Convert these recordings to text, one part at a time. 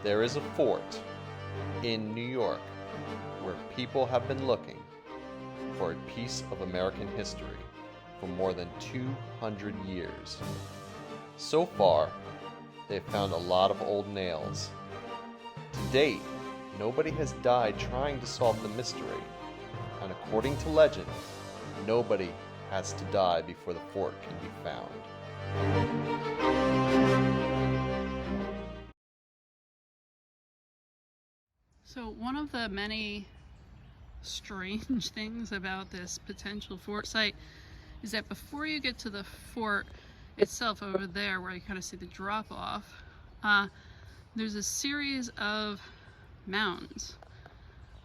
There is a fort in New York where people have been looking for a piece of American history for more than 200 years. So far, they've found a lot of old nails. To date, nobody has died trying to solve the mystery, and according to legend, nobody has to die before the fort can be found. So one of the many strange things about this potential fort site is that before you get to the fort itself over there where you kind of see the drop off, there's a series of mounds,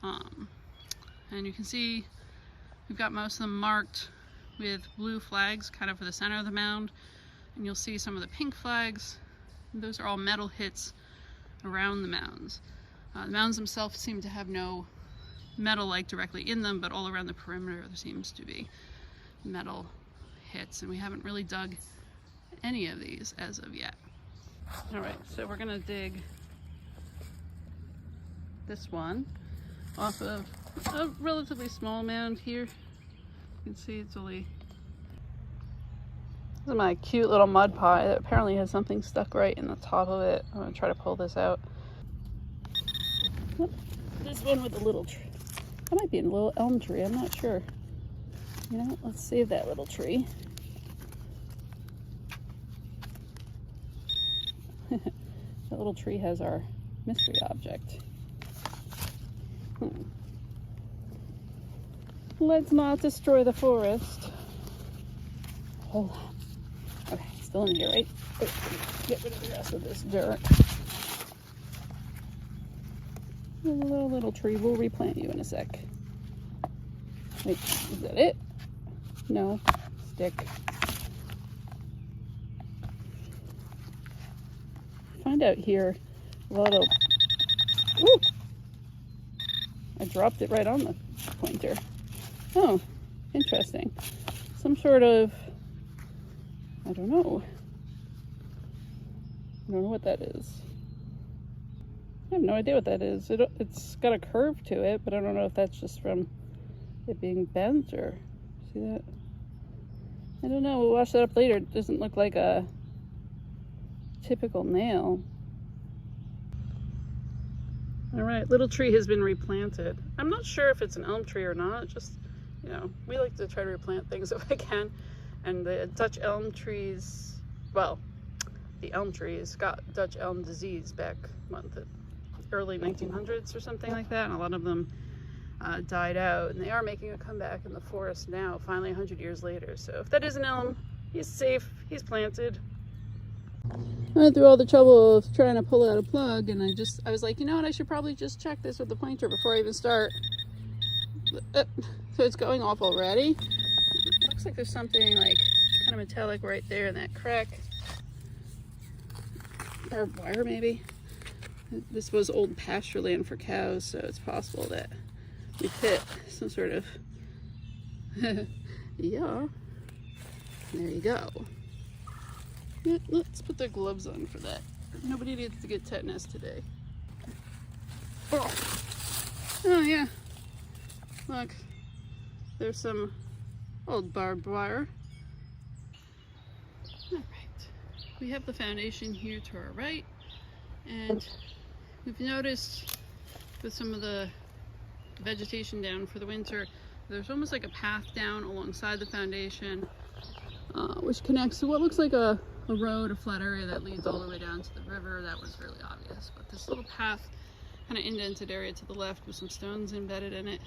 and you can see we've got most of them marked with blue flags kind of for the center of the mound, and you'll see some of the pink flags. Those are all metal hits around the mounds. The mounds themselves seem to have no metal like directly in them, but all around the perimeter there seems to be metal hits, and we haven't really dug any of these as of yet. All right, so we're gonna dig this one off of a relatively small mound here. You can see it's only... This is my cute little mud pie that apparently has something stuck right in the top of it. I'm gonna try to pull this out. This one with a little tree. That might be a little elm tree, I'm not sure. You know, let's save that little tree. That little tree has our mystery object. Let's not destroy the forest. Hold on. Okay, still in here, right? Oh, get rid of the rest of this dirt. Little tree, we'll replant you in a sec. Wait, is that it? No, stick. Find out here a lot of... Ooh! I dropped it right on the pointer. Oh, interesting. Some sort of... I don't know. I don't know what that is. I have no idea what that is. It's got a curve to it, but I don't know if that's just from it being bent or... See that? I don't know. We'll wash that up later. It doesn't look like a typical nail. All right, little tree has been replanted. I'm not sure if it's an elm tree or not. Just, you know, we like to try to replant things if I can. And the Dutch elm trees, well, the elm trees got Dutch elm disease back early 1900s or something like that, and a lot of them died out, and they are making a comeback in the forest now, finally 100 years later. So if that is an elm, he's safe, he's planted. I went through all the trouble of trying to pull out a plug, and I was like, you know what, I should probably just check this with the pointer before I even start. So it's going off already. Looks like there's something like kind of metallic right there in that crack. Barbed wire maybe. This was old pasture land for cows, so it's possible that we hit some sort of... Yeah. There you go. Let's put the gloves on for that. Nobody needs to get tetanus today. Oh yeah. Look. There's some old barbed wire. All right. We have the foundation here to our right, and we've noticed with some of the vegetation down for the winter, there's almost like a path down alongside the foundation, which connects to what looks like a road, a flat area that leads all the way down to the river. That was really obvious, but this little path, kind of indented area to the left with some stones embedded in it.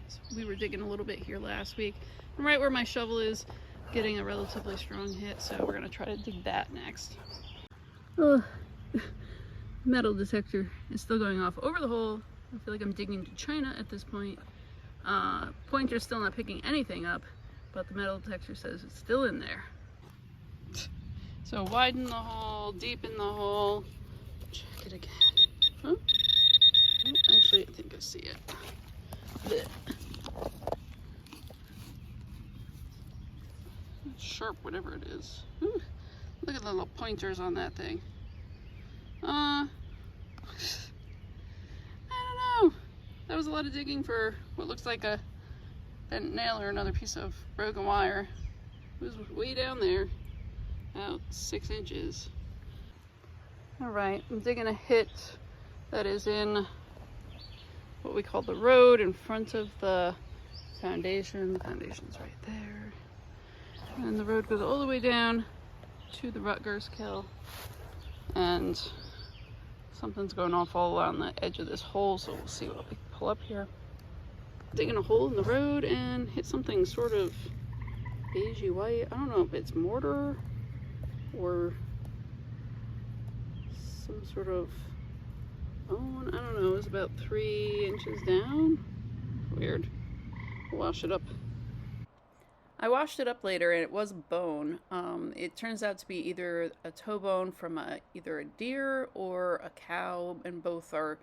So we were digging a little bit here last week, and right where my shovel is, getting a relatively strong hit, so we're gonna try to dig that next. Oh, metal detector is still going off over the hole. I feel like I'm digging into China at this point. Pointer's still not picking anything up, but the metal detector says it's still in there. So widen the hole, deepen the hole, check it again. Huh? Oh, actually, I think I see it. Blech. Sharp, whatever it is. Ooh, look at the little pointers on that thing. was a lot of digging for what looks like a bent nail or another piece of broken wire. It was way down there, about 6 inches. All right, I'm digging a hit that is in what we call the road in front of the foundation. The foundation's right there. And the road goes all the way down to the Rutgers Kill. And something's going off all around the edge of this hole, so we'll see what we pull up here. Digging a hole in the road and hit something sort of beigey white. I don't know if it's mortar or some sort of bone. I don't know. It was about 3 inches down. Weird. Wash it up. I washed it up later and it was bone. It turns out to be either a toe bone from either a deer or a cow, and both are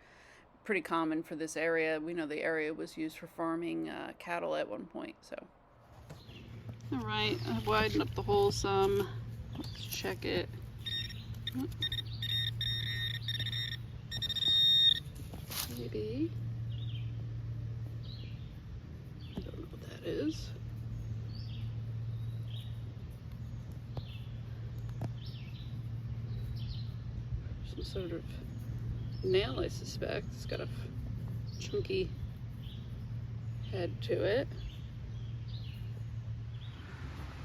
pretty common for this area. We know the area was used for farming cattle at one point. So, all right, I've widened up the hole some. Let's check it. Maybe. I don't know what that is. Some sort of nail, I suspect. It's got a chunky head to it.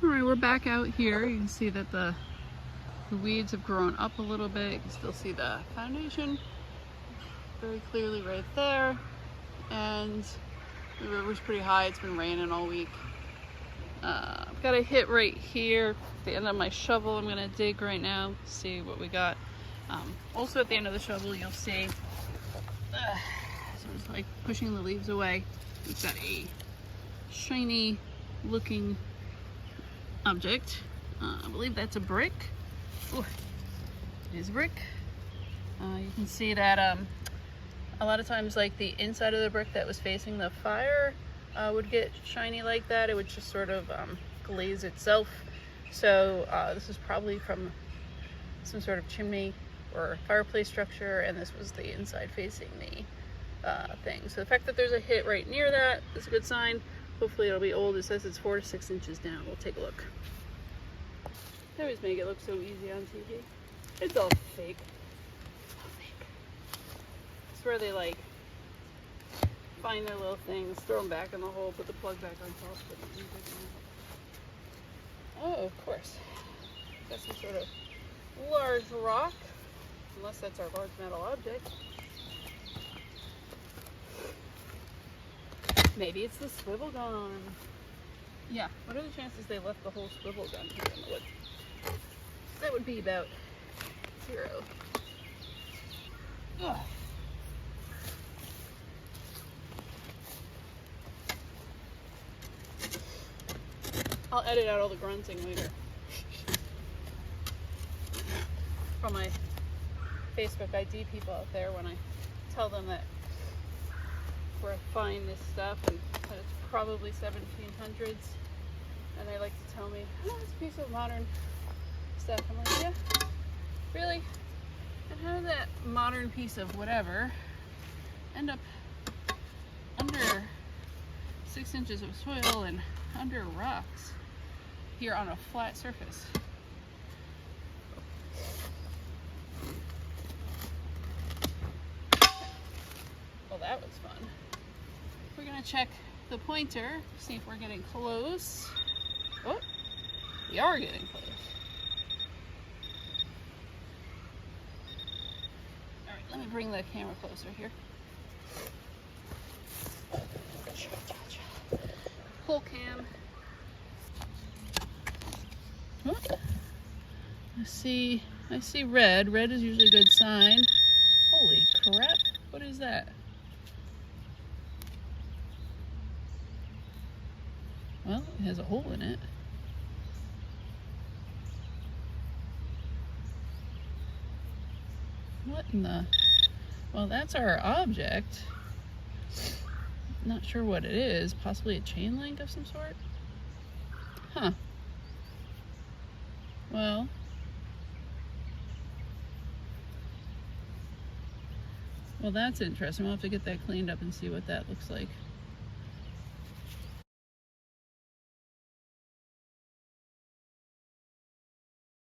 All right, we're back out here. You can see that the weeds have grown up a little bit. You can still see the foundation very clearly right there. And the river's pretty high. It's been raining all week. I've got a hit right here at the end of my shovel. I'm gonna dig right now, see what we got. Also at the end of the shovel, you'll see, so it's like pushing the leaves away. We've got a shiny looking object. I believe that's a brick. Ooh, it is a brick. You can see that a lot of times, like the inside of the brick that was facing the fire would get shiny like that. It would just sort of glaze itself. So this is probably from some sort of chimney or fireplace structure, and this was the inside facing the thing. So the fact that there's a hit right near that is a good sign. Hopefully it'll be old. It says it's 4 to 6 inches down. We'll take a look. They always make it look so easy on TV. It's all fake. It's where they like find their little things, throw them back in the hole, put the plug back on top. Oh, of course. Got some sort of large rock, unless that's our large metal object. Maybe it's the swivel gun. Yeah, what are the chances they left the whole swivel gun here in the woods? That would be about 0. Ugh. I'll edit out all the grunting later. From my Facebook ID people out there when I tell them that where I find this stuff and that it's probably 1700s, and they like to tell me, oh, it's a piece of modern stuff. I'm like, yeah, really? And how did that modern piece of whatever end up under 6 inches of soil and under rocks here on a flat surface? Well, that was fun. We're gonna check the pointer, see if we're getting close. Oh, we are getting close. All right, let me bring the camera closer here. Pull cam. Oh, I see red. Red is usually a good sign. Holy crap, what is that? Well, it has a hole in it. What in the... Well, that's our object. Not sure what it is. Possibly a chain link of some sort? Huh. Well... Well, that's interesting. We'll have to get that cleaned up and see what that looks like.